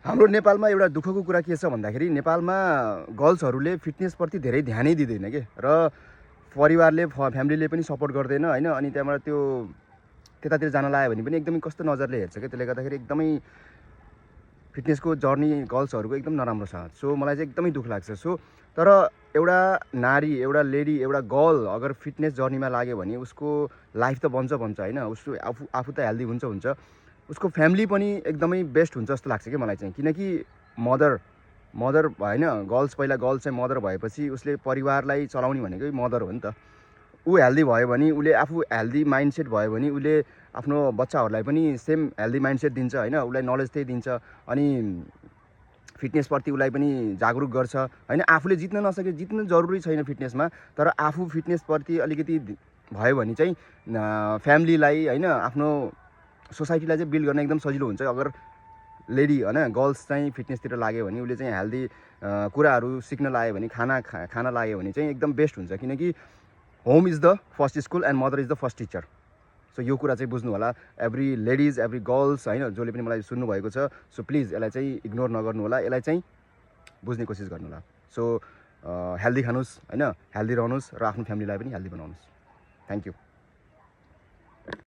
हाम्रो नेपालमा एउटा दुःखको कुरा के छ भन्दाखेरि नेपालमा गर्ल्सहरूले फिटनेसप्रति धेरै ध्यानै दिँदैन के र परिवारले फ्यामिलीले पनि सपोर्ट गर्दैन हैन। अनि त्यहाँबाट त्यो त्यतातिर जान लाग्यो भने पनि एकदमै कस्तो नजरले हेर्छ क्या। त्यसले गर्दाखेरि एकदमै फिटनेसको जर्नी गर्ल्सहरूको एकदम नराम्रो छ। सो मलाई चाहिँ एकदमै दुःख लाग्छ। सो तर एउटा नारी, एउटा लेडी, एउटा गर्ल अगर फिटनेस जर्नीमा लाग्यो भने उसको लाइफ त बन्छ हैन। उसको आफू त हेल्दी हुन्छ, उसको फ्यामिली पनि एकदमै बेस्ट हुन्छ जस्तो लाग्छ कि मलाई चाहिँ। किनकि मदर हैन, पहिला गर्ल्स चाहिँ मदर भएपछि उसले परिवारलाई चलाउने भनेकै मदर हो नि त। ऊ हेल्दी भयो भने, उसले आफू हेल्दी माइन्डसेट भयो भने उसले आफ्नो बच्चाहरूलाई पनि सेम हेल्दी माइन्डसेट दिन्छ हैन। उसलाई नलेज त्यही दिन्छ अनि फिटनेसप्रति उसलाई पनि जागरुक गर्छ हैन। आफूले जित्न जरुरी छैन फिटनेसमा, तर आफू फिटनेसप्रति अलिकति भयो भने चाहिँ फ्यामिलीलाई हैन, आफ्नो सोसाइटीलाई चाहिँ बिल्ड गर्न एकदम सजिलो हुन्छ। अगर लेडी हैन, गर्ल्स चाहिँ फिटनेसतिर लाग्यो भने, उसले चाहिँ हेल्दी कुराहरू सिक्न लाग्यो भने, खाना लाग्यो भने चाहिँ एकदम बेस्ट हुन्छ। किनकि home is the first school and mother is the first teacher. So यो कुरा चाहिँ बुझ्नु होला एभ्री लेडिज, एभ्री गर्ल्स हैन, जसले पनि मलाई सुन्नुभएको छ। सो प्लिज यसलाई चाहिँ इग्नोर नगर्नु होला, यसलाई चाहिँ बुझ्ने कोसिस गर्नु होला। सो हेल्दी खानुस् हैन, हेल्दी रहनुस् र आफ्नो फ्यामिलीलाई पनि हेल्दी बनाउनुस्। Thank you.